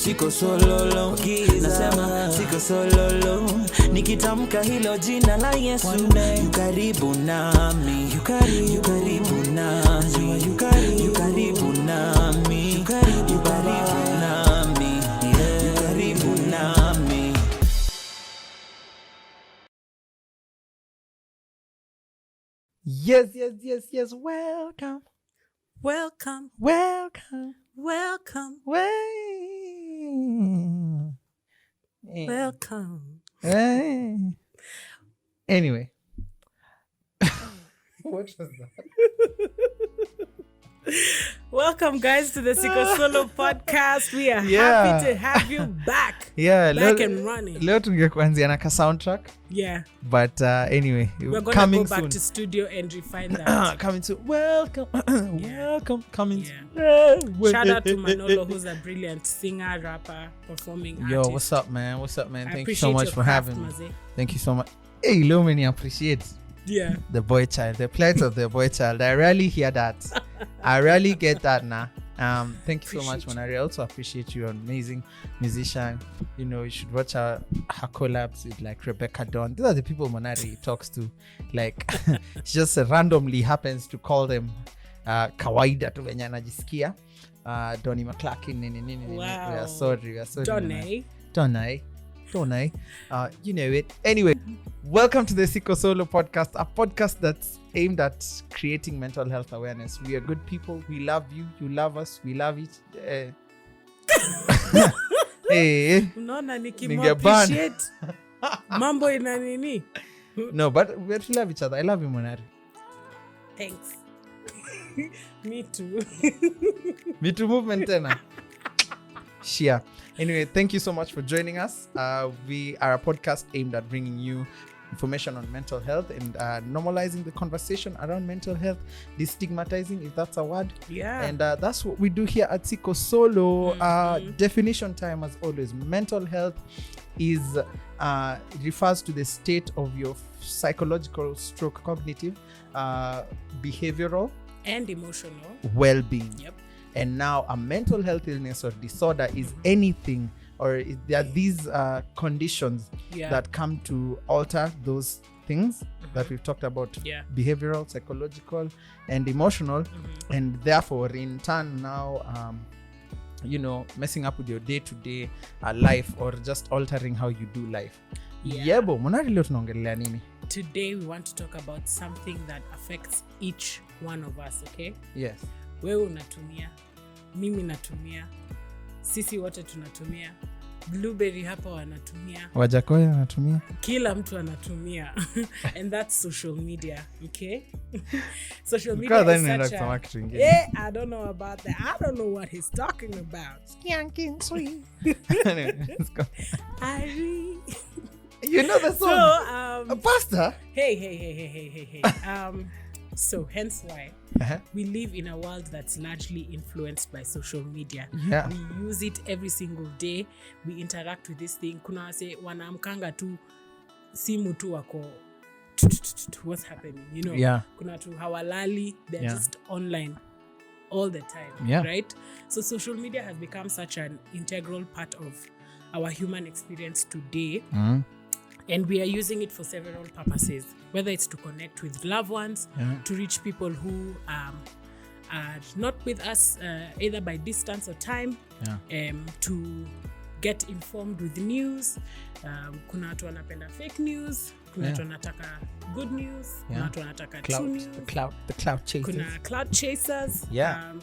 Siko Solo, nasema Siko Solo, nikitamka hilo jina la Yesu, yu karibu nami, yu karibu nami, yu karibu nami, yu karibu nami, yu karibu nami. Yes. Welcome. Anyway. What was that? Welcome, guys, to the Siko Solo podcast. We are happy to have you back. Back and running. Leo tungekuanzia na ka soundtrack. Yeah. But anyway, we're going to go back soon. To studio and refine that. Coming soon. Welcome. Coming soon. Shout out to Manolo, who's a brilliant singer, rapper, performing artist. Yo, what's up, man? Thank you so much for having me. Maze. Thank you so much. Hey, Lumini appreciates. Yeah. The boy child, the plight of the boy child. I rarely hear that. I rarely get that now. Thank you so much, Monari. I also appreciate you, an amazing musician. You know, you should watch her collabs with like Rebecca Dawn. These are the people Monari talks to. Like, she just randomly happens to call them kawaida tu venye anajisikia. Donnie McClarkin. Wow. We are sorry. Donnie. You know it. Anyway, welcome to the Siko Solo podcast, a podcast that's aimed at creating mental health awareness. We are good people. We love you. You love us. We love each. Hey. Unaona nikimappreciate mambo ina nini? No, but we have to love each other. I love you, Monari. Thanks. Me too. Me too movement tena. Shia. Anyway, thank you so much for joining us. We are a podcast aimed at bringing you information on mental health and normalizing the conversation around mental health, destigmatizing, if that's a word. Yeah. And that's what we do here at Siko Solo. Definition time, as always. Mental health is refers to the state of your psychological stroke cognitive, behavioral, and emotional well-being. Yep. And now a mental health illness or disorder is anything, or there are these conditions that come to alter those things that we've talked about, behavioral, psychological, and emotional, and therefore in turn now, messing up with your day-to-day life or just altering how you do life. Yebo, Monari leo tunaongelea nini? Today we want to talk about something that affects each one of us, okay? Yes. Wewe unatumia, mimi natumia, sisi wote tunatumia, Blueberry hapa wanatumia, Wajakoya wanatumia, kila mtu anatumia. And that's social media, okay? Social media is such a... I don't know about that. I don't know what he's talking about. Skanking sweet. Irene. You know the song? So, Pastor? Hey. So hence why we live in a world that's largely influenced by social media. Yeah. We use it every single day. We interact with this thing. Kuna wase wanaamkanga tu simu tu wako what's happening, you know? Yeah. Kuna tu hawalali, they're just online all the time, right? So social media has become such an integral part of our human experience today. And we are using it for several purposes, whether it's to connect with loved ones, to reach people who are not with us, either by distance or time, to get informed with news. Kuna watu wanapenda fake news, kuna watu wanataka good news, kuna watu wanataka true news. The cloud chasers. Kuna cloud chasers. Yeah.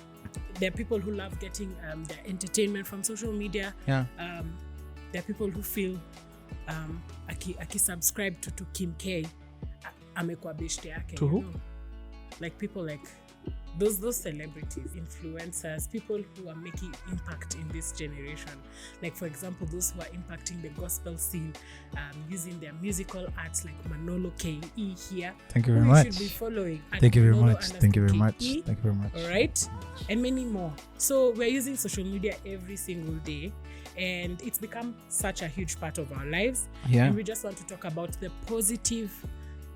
There are people who love getting their entertainment from social media. Yeah. There are people who feel subscribe to Kim K amekuwa beshte yake, to who? Know? Like people like those celebrities, influencers, people who are making impact in this generation. Like for example, those who are impacting the gospel scene, using their musical arts, like Manolo KE here. Thank you very much. You should be following. Thank you very Manolo much. Thank you very much. KE, Thank you very much. All right, and many more. So we're using social media every single day, and it's become such a huge part of our lives. Yeah. And we just want to talk about the positive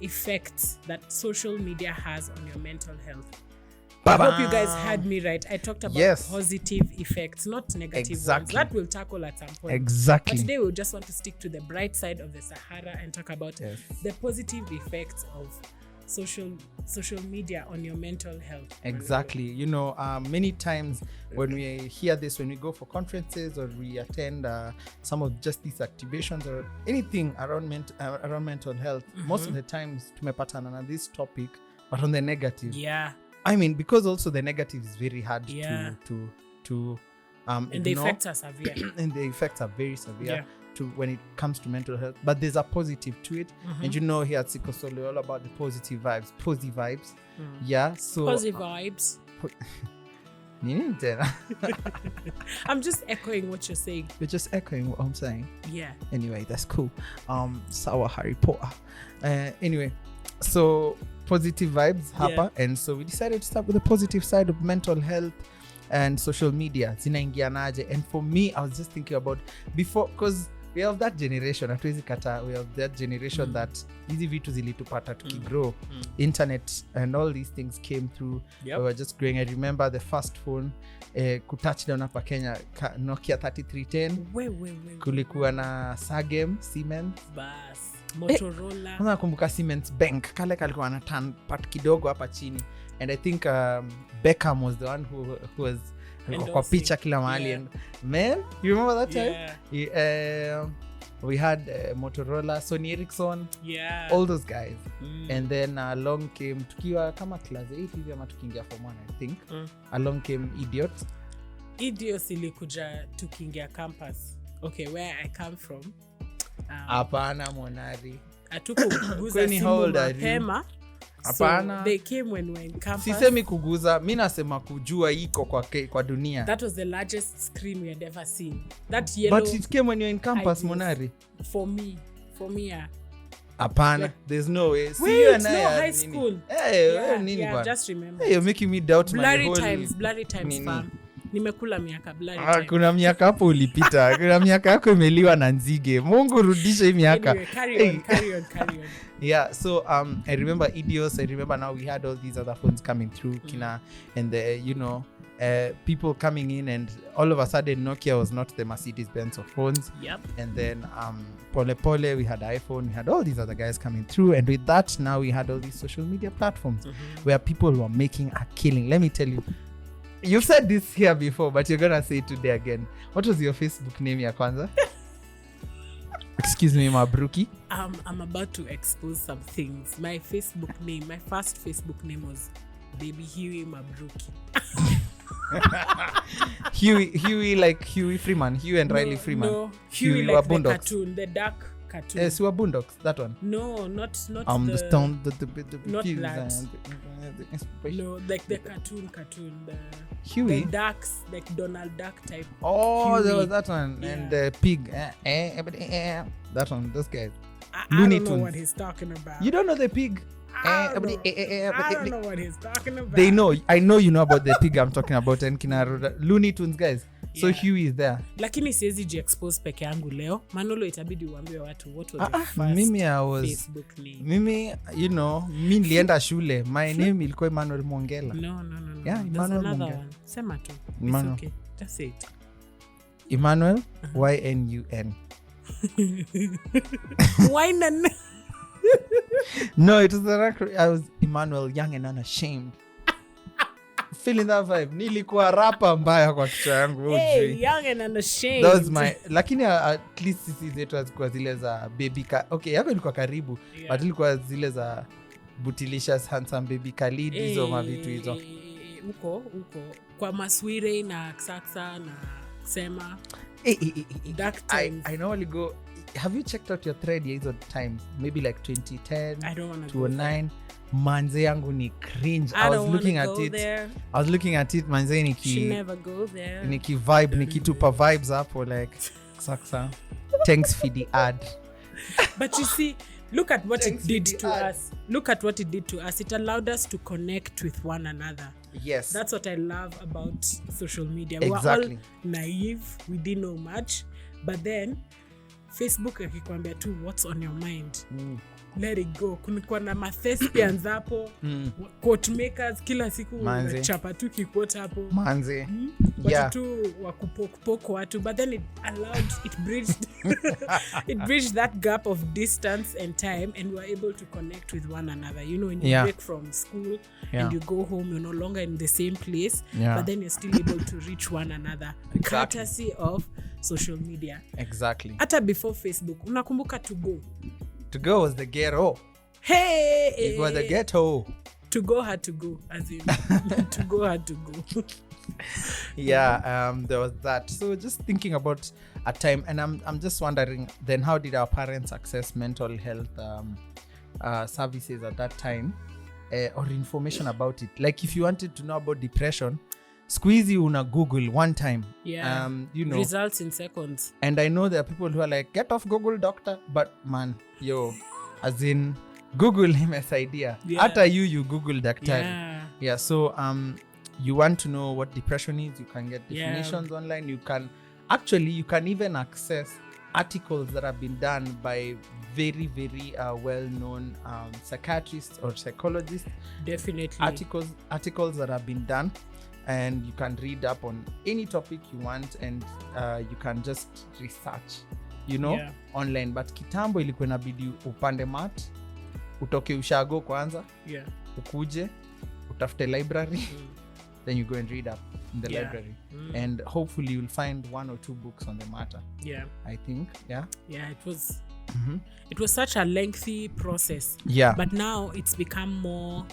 effects that social media has on your mental health. I hope you guys heard me right. I talked about positive effects, not negative ones. That we'll tackle at some point. Exactly. But today we'll just want to stick to the bright side of the Sahara and talk about the positive effects of social media on your mental health. Exactly. You know, many times when we hear this, when we go for conferences or we attend some of just these activations or anything around mental health, most of the times tumepatana na this topic, but on the negative. Yeah. I mean, because also the negative is very hard to and the effects are severe. And the effects are very severe. When it comes to mental health, but there's a positive to it. And you know, here at Siko Solo, we're all about the positive vibes. So positive vibes. I'm just echoing what you're saying. You're just echoing what I'm saying. Yeah. Anyway, that's cool. Sour Harry Potter. Anyway, so positive vibes happen, and so we decided to start with the positive side of mental health and social media. Zinaingianaje. And for me, I was just thinking about before, because we have that generation, we have that generation that hizi vitu zilitupata tukigrow. Internet and all these things came through. We were just growing. I remember the first phone kutouchdown hapa Kenya, Nokia 3310. Kulikuwa na Sagem, Siemens. Motorola. Nakumbuka Siemens Bank. Kale kalikuwa na turn part kidogo hapa chini. And I think Beckham was the one who was kwa picha kila mahali. And man, you remember that time? We had Motorola, Sony Ericsson, all those guys. And then along came, tukiwa kama class 8 hivi ama tukiingia form 1, I think. Along came Idiots ilikuja tukiingia campus. Okay, where I come from. Hapana, Monari. Atukuguza simu mapema. So they came when we were in campus. Sisemi kuguza, mi nasema kujua iko kwa dunia. That was the largest screen we had ever seen. That yellow. But it came when you were in campus, Monari. For me, yeah. Apana, there's no way. See you and no high school. Hey, just remember. Hey, you're making me doubt blurry my whole... Blurry times, fam. Nimekula miaka blurry time. Kuna miaka hapo ulipita. Kuna miaka yako imeliwa na nzige. Mungu rudisha hii miaka. Anyway, carry on. Yeah, so I remember Idiots. I remember now we had all these other phones coming through, Kina, and the people coming in, and all of a sudden Nokia was not the Mercedes-Benz of phones. Yep. And then Pole, we had iPhone, we had all these other guys coming through, and with that now we had all these social media platforms where people were making a killing. Let me tell you, you've said this here before, but you're gonna say it today again. What was your Facebook name ya kwanza? Excuse me, Mabruki. I'm about to expose some things. My first Facebook name was Baby Huey Mabruki. Huey like Huey Freeman, Huey and Riley Freeman. No, Huey like the cartoon, the dark cartoon. Yes, you were Boondocks, that one. No, not the stone, the not that. No, like the cartoon, the Huey, the ducks, like Donald Duck type. Oh, Huey. there was that one, and the pig. That one, those guys. I don't know what he's talking about. You don't know the pig? I don't know what he's talking about. They know. I know you know about the pig I'm talking about, and kina Looney Tunes guys. So Huey is there. Lakini siwezi jiexpose peke yangu leo. Manolo itabidi uambie watu what was the first Facebook name. Mimi, you know, mi nilienda shule. My name ilikuwa Emmanuel Mwongela. No. Yeah, Emmanuel Mwongela. Sema tu. It's okay. Just say it. Emmanuel, Y-N-U-N. Wynan. No, it was I was Emmanuel, young and unashamed. Feeling that vibe. Nilikuwa rapa mbaya kwa kichwa yangu. Hey, young and unashamed. That was my... Lakini at least sisi zetu hazikuwa zile za baby... Okay, yako ilikuwa karibu. Yeah. But ilikuwa zile za Bootylicious, Handsome Baby Khalid, hizo mavitu hizo. Uko. Kwa Maswire na Saksa na Sema. Dark times. I normally go... Have you checked out your thread hizo times? Maybe like 2010, I don't wanna 2009. Manze yangu ni cringe. I was looking at it. There. I was looking at it, manze niki... She never go there. Niki vibe, nikitupa vibes hapo like... Saksa. Thanks for the ad. But you see, look at what it did to us. Look at what it did to us. It allowed us to connect with one another. Yes. That's what I love about social media. Exactly. We were all naive. We didn't know much. But then, Facebook akikwambia tu what's on your mind, let it go. Kuna na mathespians hapo, quote makers kila siku chapa tu kiquote hapo manze, watu tu wakupokpoko watu, but then it bridged that gap of distance and time, and we are able to connect with one another. You know, when you break from school and you go home, you're no longer in the same place, but then you're still able to reach one another, courtesy of social media. Exactly. Hata before Facebook, unakumbuka To go was the ghetto. Hey! It was the ghetto. To go had to go, as in to go had to go. There was that. So just thinking about a time, and I'm just wondering, then how did our parents access mental health services at that time, or information about it? Like if you wanted to know about depression, squeezy una Google one time. You know, results in seconds. And I know there are people who are like, get off Google, doctor. But man, as in Google him as idea. After you Google daktari. So you want to know what depression is, you can get definitions online. You can even access articles that have been done by very, very well-known psychiatrists or psychologists. Definitely. Articles that have been done. And you can read up on any topic you want, and you can just research, online. But kitambo ilikuwa inabidi upande mat, utoke ushago kwanza, ukuje, utafute library, then you go and read up in the library. And hopefully you'll find 1 or 2 books on the matter. I think. It was such a lengthy process. But now it's become more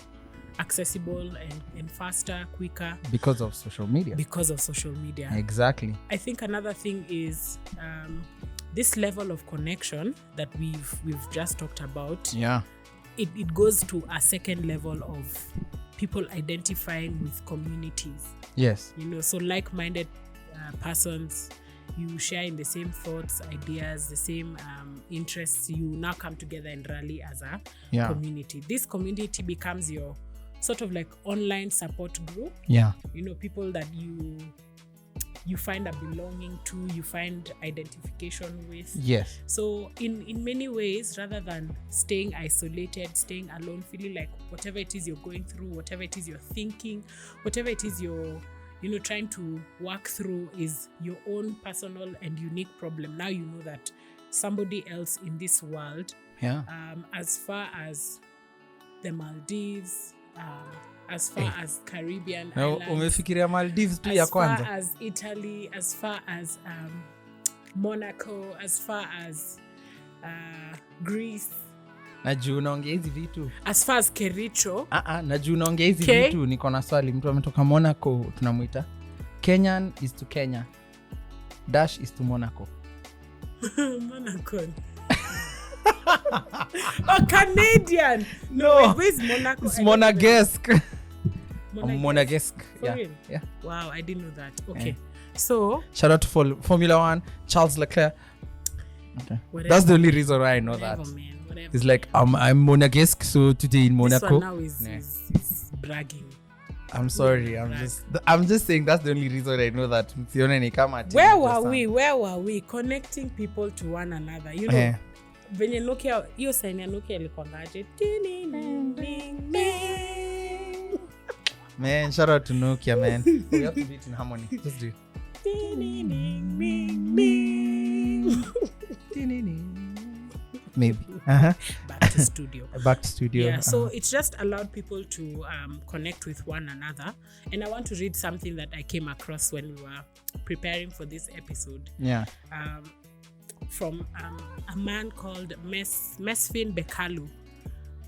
accessible and faster, quicker, because of social media. Exactly. I think another thing is this level of connection that we've just talked about. It goes to a second level of people identifying with communities. So like-minded persons, you share in the same thoughts, ideas, the same interests. You now come together and rally as a community. This community becomes your sort of like online support group. People that you find a belonging to, you find identification with. So in many ways, rather than staying isolated, staying alone, feeling like whatever it is you're going through, whatever it is you're thinking, whatever it is you're trying to work through is your own personal and unique problem. Now you know that somebody else in this world, as far as the Maldives, as far as Caribbean islands, umefikiria Maldives tu ya kwanza, as far as Italy, as far as Monaco, as far as Greece. Najua unaongea hizi vitu. As far as Kericho. Najua unaongea hizi vitu. Niko na swali, mtu ametoka Monaco tunamuita Kenyan is to Kenya. Dash is to Monaco. Monaco. Canadian. No. Where's Monaco? It's Monegasque. Monegasque. Yeah. Wow, I didn't know that. Okay. So shout out to Formula 1, Charles Leclerc. Okay. That's the only reason why I know that. Man. Whatever. It's like I'm Monegasque, so today in Monaco. This one now is bragging. I'm sorry. I'm just saying that's the only reason I know that. Where were we connecting people to one another? Venye Nokia, hiyo sign ya Nokia ilikuangaje? Man, shout out to Nokia, man. We have to do it in harmony. Just do it. Maybe. Back to studio. Yeah, so it's just allowed people to connect with one another. And I want to read something that I came across when we were preparing for this episode. From a man called Mesfin Bekalu,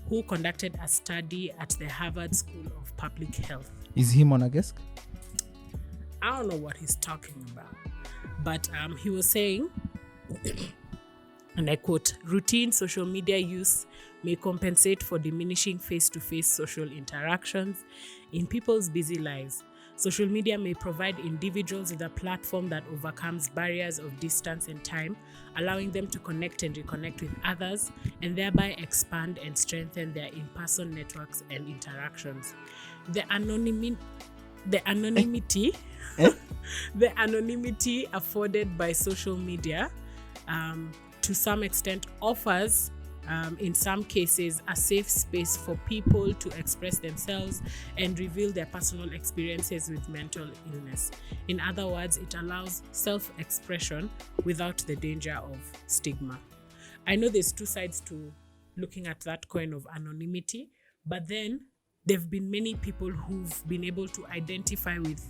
who conducted a study at the Harvard School of Public Health. Is he Monegasque? I don't know what he's talking about. But he was saying, and I quote, routine social media use may compensate for diminishing face-to-face social interactions in people's busy lives. Social media may provide individuals with a platform that overcomes barriers of distance and time, allowing them to connect and reconnect with others, and thereby expand and strengthen their in-person networks and interactions. The anonymity the anonymity afforded by social media to some extent offers in some cases a safe space for people to express themselves and reveal their personal experiences with mental illness. In other words, it allows self-expression without the danger of stigma. I know there's two sides to looking at that coin of anonymity, but then there've been many people who've been able to identify with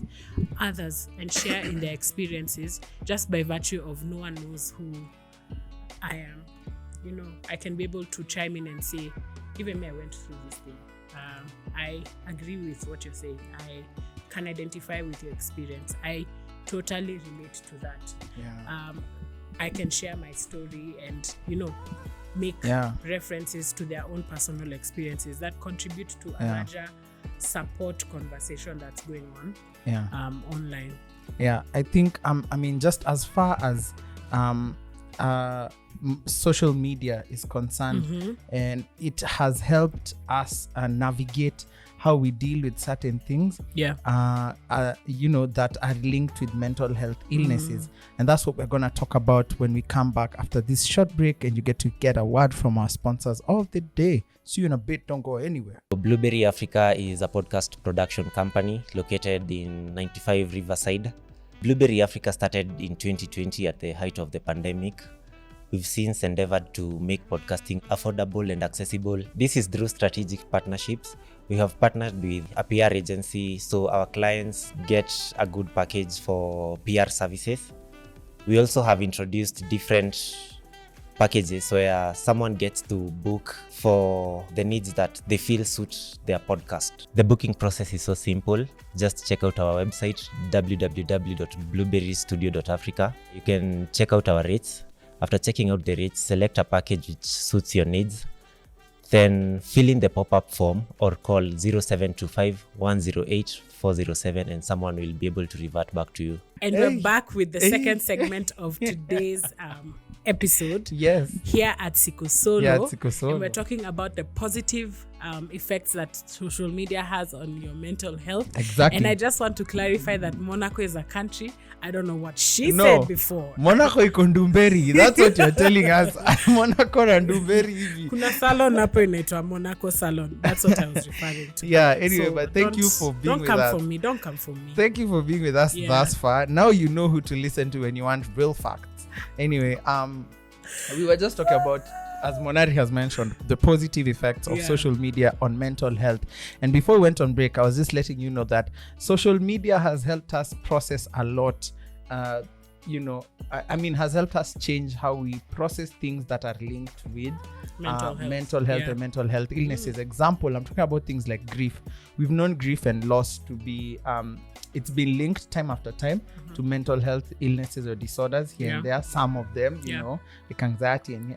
others and share in their experiences just by virtue of no one knows who I am. You know, I can be able to chime in and say, even me, I went through this thing. I agree with what you're saying. I can identify with your experience. I totally relate to that. Yeah. I can share my story and, you know, make references to their own personal experiences that contribute to a larger support conversation that's going on online. Yeah, I think, I mean, just as far as social media is concerned, and it has helped us navigate how we deal with certain things, you know, that are linked with mental health illnesses. And that's what we're going to talk about when we come back after this short break, and you get to get a word from our sponsors of the day. See you in a bit. Don't go anywhere. Blueberry Africa is a podcast production company located in 95 Riverside. Blueberry Africa started in 2020 at the height of the pandemic. We've since endeavored to make podcasting affordable and accessible. This is through strategic partnerships. We have partnered with a PR agency, so our clients get a good package for PR services. We also have introduced different packages where someone gets to book for the needs that they feel suit their podcast. The booking process is so simple. Just check out our website, www.blueberrystudio.africa. You can check out our rates. After checking out the rates, select a package which suits your needs. Then fill in the pop-up form or call 0725 108 407 and someone will be able to revert back to you. And we're back with the second segment of today's episode. Yes. Here at Siko Solo. Yeah, at Siko Solo. And we're talking about the positive effects that social media has on your mental health. Exactly. And I just want to clarify that Monaco is a country. I don't know what she said before. Monaco iko Ndumberi. That's what you're telling us. Monaco na Ndumberi hivi. Kuna salon hapo inaitwa Monaco Salon. That's what I was referring to. Yeah, anyway, so but thank you for being with us. Don't come for me. Thank you for being with us thus far. Now you know who to listen to when you want real facts. Anyway, we were just talking about, as Monari has mentioned, the positive effects of social media on mental health. And before we went on break, I was just letting you know that social media has helped us process a lot. You know, I mean, has helped us change how we process things that are linked with mental health and mental health illnesses. Example, I'm talking about things like grief. We've known grief and loss to be it's been linked time after time to mental health illnesses or disorders here and there. Some of them, you know, like anxiety and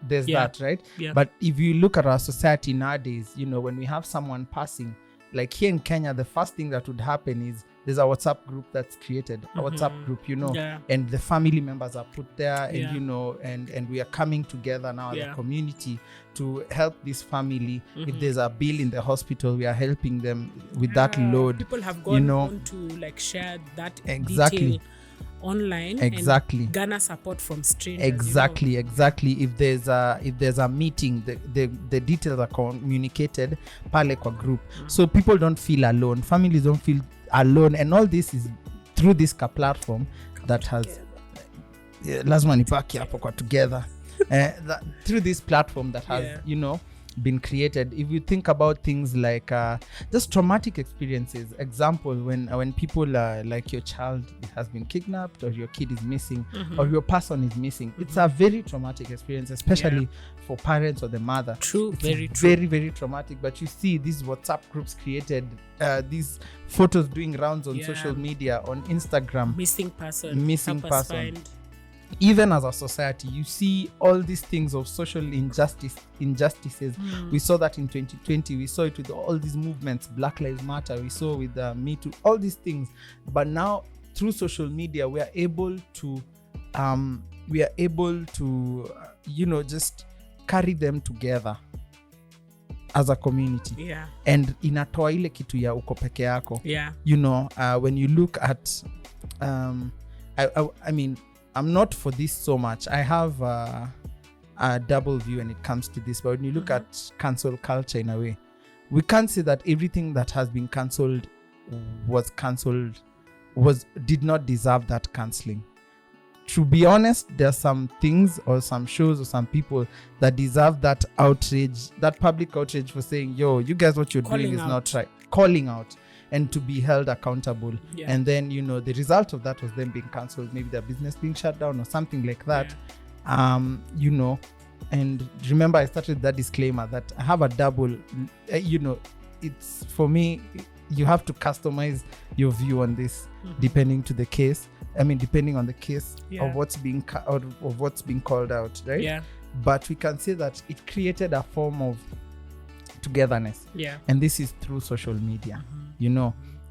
there's that, right? But if you look at our society nowadays, you know, when we have someone passing, like here in Kenya, the first thing that would happen is there's a WhatsApp group that's created, a WhatsApp group, you know, and the family members are put there, and you know, and we are coming together now as a community to help this family. If there's a bill in the hospital, we are helping them with that load. People have gone on to like share that detail online and garner support from strangers. Exactly. If there's a meeting, the details are communicated pale kwa group, so people don't feel alone, families don't feel alone, and all this is through this platform that has lazima nipaki hapo kwa together through this platform that has you know been created. If you think about things like just traumatic experiences, example, when people like your child has been kidnapped or your kid is missing or your person is missing, it's a very traumatic experience, especially for parents or the mother. Very, very traumatic. But you see these WhatsApp groups created, these photos doing rounds on social media, on Instagram, missing person. Even as a society, you see all these things of social injustices. We saw that in 2020. We saw it with all these movements, Black Lives Matter. We saw with Me Too, all these things. But now through social media, we are able to you know, just carry them together as a community. And inatoa ile kitu ya uko peke yako. You know, when you look at I mean, I'm not for this so much. I have a double view when it comes to this, but when you look at cancel culture in a way, we can't say that everything that has been cancelled did not deserve that cancelling. To be honest, there are some things or some shows or some people that deserve that outrage, that public outrage for saying, yo, you guys, what you're doing is not right. Calling out and to be held accountable. Yeah. And then, the result of that was them being cancelled, maybe their business being shut down or something like that. Yeah. And remember, I started that disclaimer that I have a double, it's for me, you have to customize your view on this depending on the case of what's being called out, right? Yeah. But we can say that it created a form of togetherness. Yeah. And this is through social media,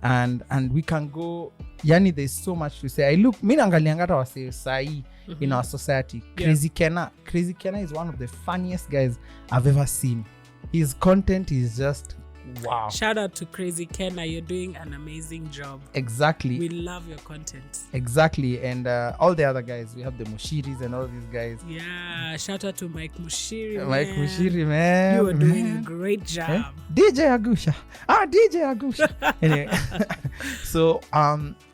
and we can go, there's so much to say. I look, mimi naangalia ngata wase sahi in our society. Crazy Kenna is one of the funniest guys I've ever seen. His content is just wow. Shout out to Crazy Kenna. You're doing an amazing job. Exactly. We love your content. Exactly. And all the other guys, we have the Mushiris and all these guys. Yeah. Shout out to Mike Mushiri. Mushiri, man. You are doing a great job. Eh? DJ Agusha. Anyway. So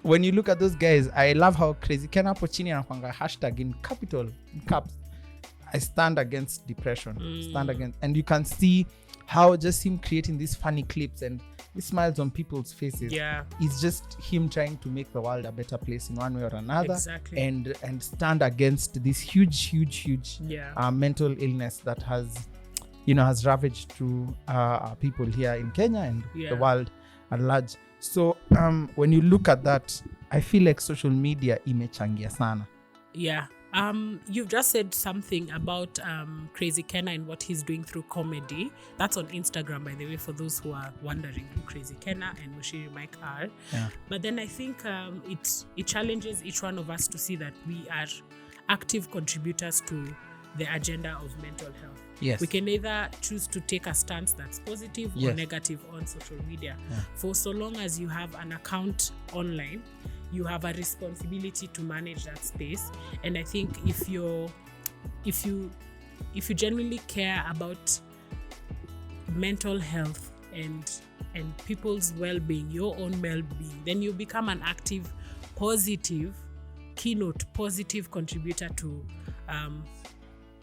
when you look at those guys, I love how Crazy Kenna Pochini anakuanga hashtag in caps. I stand against depression. And you can see how just him creating these funny clips and he smiles on people's faces. Yeah. It's just him trying to make the world a better place in one way or another. Exactly. And stand against this huge mental illness that has ravaged through people here in Kenya and the world at large. So when you look at that, I feel like social media imechangia sana. Yeah. You've just said something about Crazy Kenna and what he's doing through comedy. That's on Instagram, by the way, for those who are wondering who Crazy Kenna and Mushiri Mike are. Yeah. But then I think it challenges each one of us to see that we are active contributors to the agenda of mental health. Yes. We can either choose to take a stance that's positive or negative on social media. Yeah. For so long as you have an account online, you have a responsibility to manage that space. And I think if you genuinely care about mental health and people's well-being, your own well-being, then you become an active, positive contributor to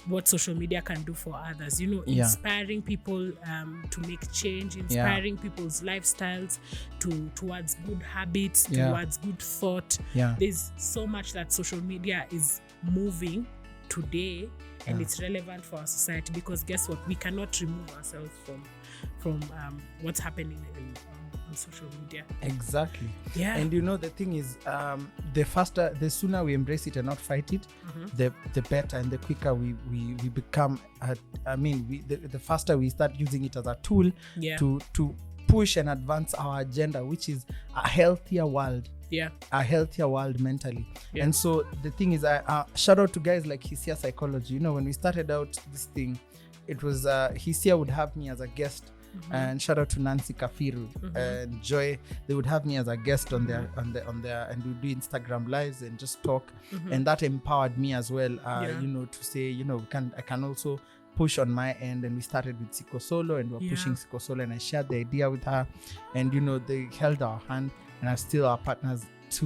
what social media can do for others, inspiring people to make change, inspiring people's lifestyles towards good habits, towards good thought. There's so much that social media is moving today, and it's relevant for our society, because guess what, we cannot remove ourselves from what's happening on social media. Exactly. Yeah. And the thing is, the sooner we embrace it and not fight it, the better and the quicker we become. The faster we start using it as a tool to push and advance our agenda, which is a healthier world. Yeah. A healthier world mentally. Yeah. And so the thing is, shout out to guys like Hisia Psychology. When we started out this thing, it was Hisia would have me as a guest. And shout out to Nancy Kafiru and Joy. They would have me as a guest on their and we do Instagram lives and just talk, and that empowered me as well. To say I can also push on my end, and we started with Siko Solo, and we're pushing Siko Solo, and I shared the idea with her, and they held our hand and are still our partners to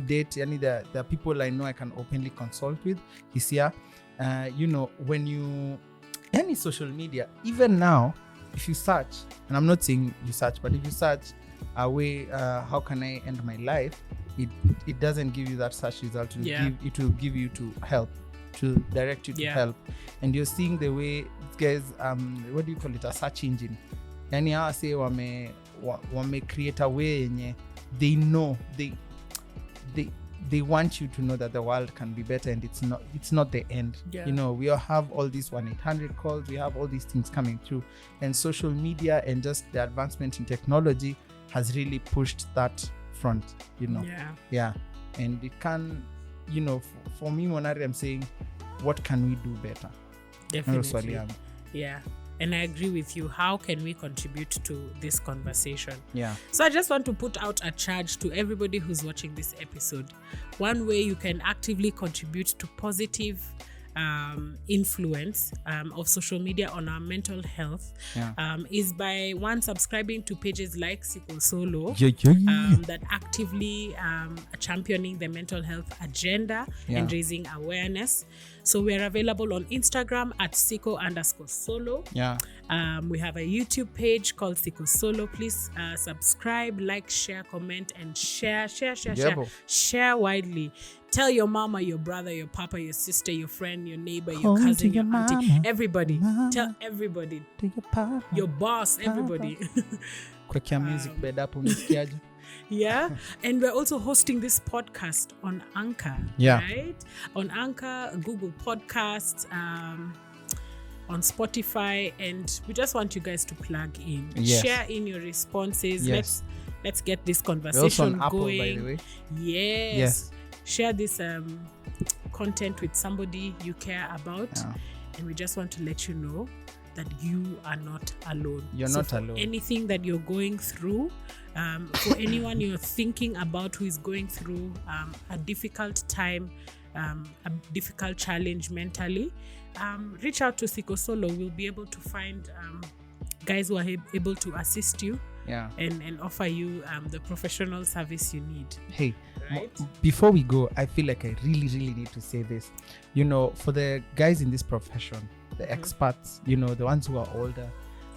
date. There are people I know I can openly consult with. He's here. When you any social media, even now, if you search, and I'm not saying you search, but if you search a way, how can I end my life? It doesn't give you that search result. It will give you to help, to direct you to help. And you're seeing the way guys, what do you call it? A search engine. Yani hawa say wame create a way yenye they know they want you to know that the world can be better, and it's not the end. We all have all these 1-800 calls, we have all these things coming through, and social media and just the advancement in technology has really pushed that front. And it can, for me, Monari, I'm saying, what can we do better? Definitely. And I agree with you. How can we contribute to this conversation? Yeah. So I just want to put out a charge to everybody who's watching this episode. One way you can actively contribute to positive influence of social media on our mental health is by subscribing to pages like Siko Solo that actively championing the mental health agenda and raising awareness. So we're available on Instagram at Siko_Solo. We have a YouTube page called Siko Solo. Please subscribe, like, share, comment, and share widely. Tell your mama, your brother, your papa, your sister, your friend, your neighbor, your cousin, your auntie, everybody. Tell everybody. Your boss, everybody. Music bed up on Yeah, and we're also hosting this podcast on Anchor, right? On Anchor, Google Podcasts, on Spotify, and we just want you guys to plug in, share in your responses. Let's get this conversation Apple, going. by the way. Yes. Share this content with somebody you care about, and we just want to let you know that you are not alone. You're not alone. Anything that you're going through, for anyone you're thinking about who is going through a difficult time, a difficult challenge mentally, reach out to Siko Solo. We'll be able to find guys who are able to assist you and offer you the professional service you need. Hey, right? Before we go, I feel like I really need to say this. For the guys in this profession, the experts, the ones who are older,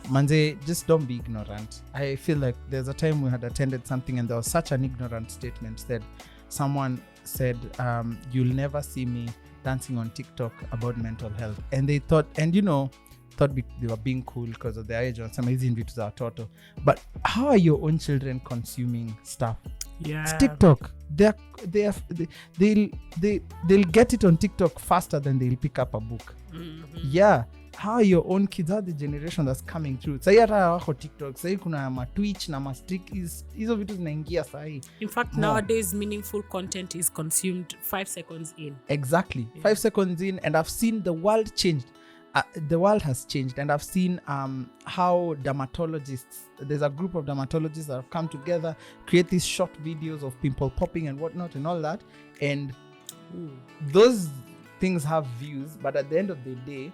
manze, just don't be ignorant. I feel like there's a time we had attended something and there was such an ignorant statement that someone said, you'll never see me dancing on TikTok about mental health. And they thought, thought they were being cool because of their age or some amazing videos are total. But how are your own children consuming stuff? It's TikTok. They'll get it on TikTok faster than they'll pick up a book. How are your own kids? How the generation that's coming through? Sahi hata wako TikTok, sahi kuna ma Twitch na ma streak, hizo vitu zinaingia sahi. In fact, nowadays meaningful content is consumed 5 seconds in. Exactly. 5 seconds in, and I've seen the world changed. The world has changed, and I've seen how dermatologists, there's a group of dermatologists that have come together, create these short videos of pimple popping and whatnot and all that, and those things have views, but at the end of the day,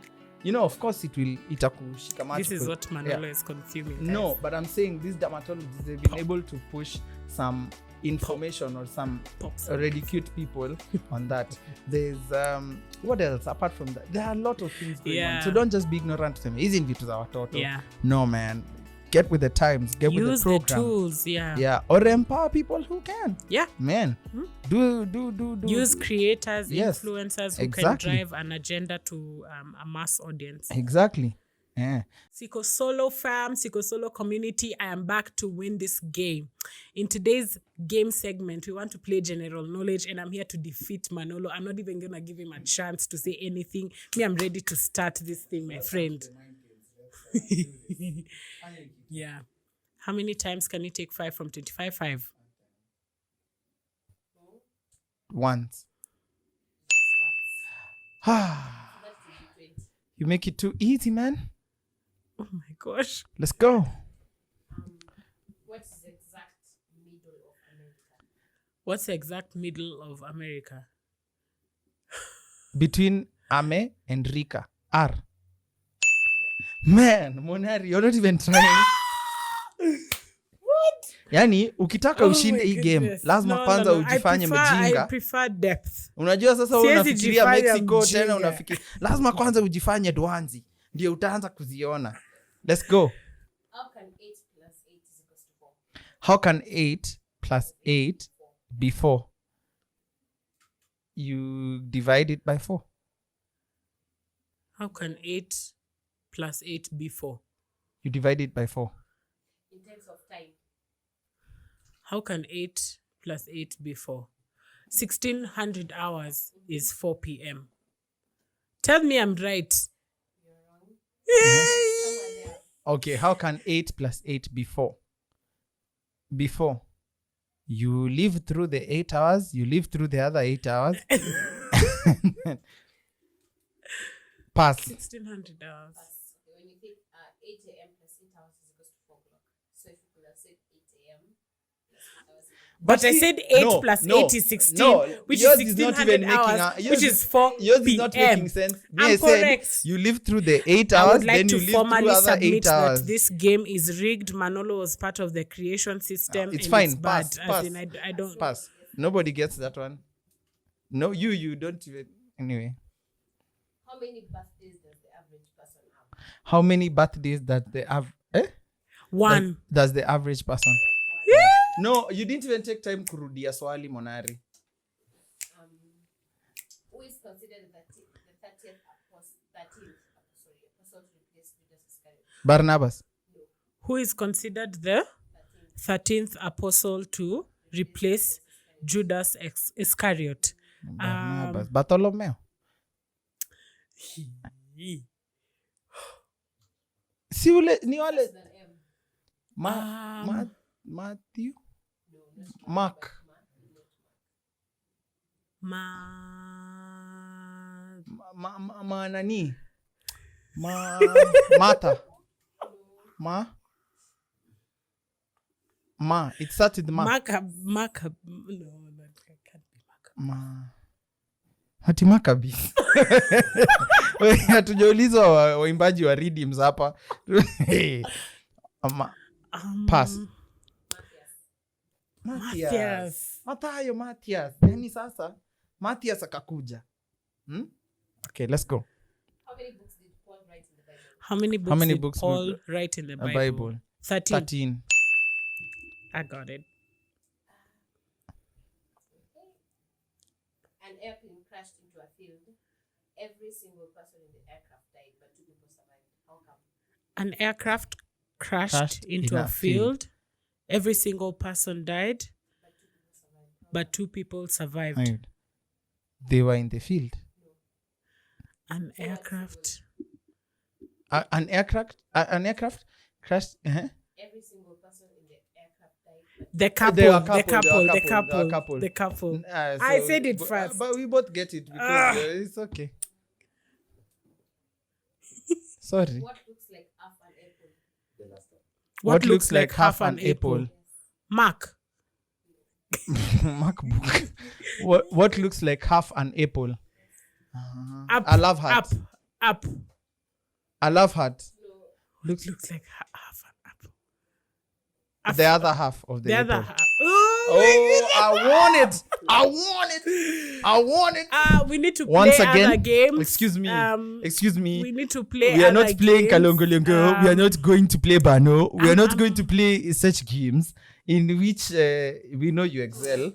of course itakushika macho. This is what Manolo is consuming. No, but I'm saying these dermatologists, they've been able to push some information or some already cute people on that. There's what else apart from that? There are a lot of things going on, so don't just be ignorant to them. Isn't it our total? No, man, get with the times, get with the program. Use the tools, or empower people who can. Man, do use creators, influencers who can drive an agenda to a mass audience. Exactly. Siko Solo fam, Siko Solo community, I am back to win this game. In today's game segment, we want to play general knowledge, and I'm here to defeat Manolo. I'm not even gonna give him a chance to say anything. Me, I'm ready to start this thing, my friend. How many times can you take 5 from 25? 5. Once. You make it too easy, man. Oh my gosh. Let's go. What's the exact middle of America? What's the exact middle of America? Between Ame and Rika. R. Man, Monari, you're not even trying. What? Yani, ukitaka ushinde hii game, lazima kwanza ujifanye mjinga. I prefer depth. Unajua sasa unafikiria Mexico tena unafikiria. Lazima kwanza ujifanye Dwanzi. Ndio utaanza kuziona. Let's go. How can 8 plus 8 is equals to 4? How can 8 plus 8 be 4? You divide it by 4. How can 8 plus 8 be 4? You divide it by 4. In terms of time. How can 8 plus 8 be 4? 1600 hours is 4 p.m. Tell me I'm right. You're wrong. Yay! Okay, how can 8 plus 8 be 4? Before. You live through the 8 hours, you live through the other 8 hours. Pass. 1600 hours. When you take 8 a.m. plus 8 hours is equals to 4 o'clock. So if you could have said 8 a.m. plus 8 hours. But I said 8 plus 8 is 16, which is 1600 hours, which is 4 Yours p.m. is not making sense. I'm correct. You live through the 8 I hours, would like then you to live through formally other 8 submit hours. that this game is rigged. Manolo was part of the creation system. It's and fine. It's bad. Pass. As in, I don't. Pass. Nobody gets that one. No, you don't even. Anyway. How many birthdays does the average person have? How many birthdays does the One. Does the average person? No, you didn't even take time kurudia swali Monari. Who is considered the 30th apostle to replace Judas Iscariot? Barnabas. Who is considered the 13th apostle to replace Judas Iscariot? Barnabas. Bartholomew. Si ule ni wale Matthew? Mark. Nani? Martha. It starts with Ma. Mark. No, that can't be Mark. Hati Maccabi. Hatujaulizwa waimbaji wa redeems hapa. Pass. Matthias. Matthias. Yani sasa Matthias akakuja. Okay, let's go. How many books did Paul write in the Bible? How many books did Paul write in the Bible? 13. I got it. An airplane crashed into a field. Every single person in the aircraft died, but 2 people survived. How come? An aircraft crashed into a field. Every single person died, but 2 people survived. They were in the field. An aircraft crashed. Every single person in the aircraft died. The couple. I said it first. But we both get it because it's okay. Sorry. What looks like half an apple? What looks like half an apple? Mark. MacBook. What looks like half an apple? Up, I love heart. Up. I love heart. Looks like half an apple. The other half of the apple. Other half. Oh, I want it. We need to Once play again, other games. Excuse me. We need to play. We are other not playing games. Kalongolongo. We are not going to play Bano. We are not going to play such games in which we know you excel.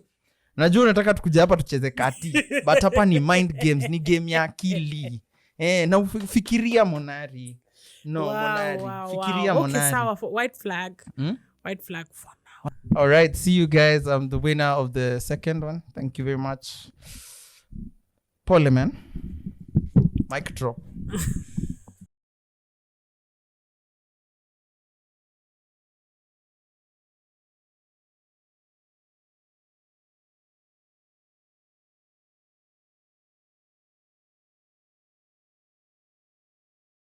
Najua unataka tukuja hapa tucheze kati. But hapa ni mind games, ni game ya akili. Na fikiria Monari. No, Monari. Fikiria Monari. Okay, sawa. White flag. White flag for now. All right, see you guys. I'm the winner of the second one. Thank you very much. Pole, man. Mic drop.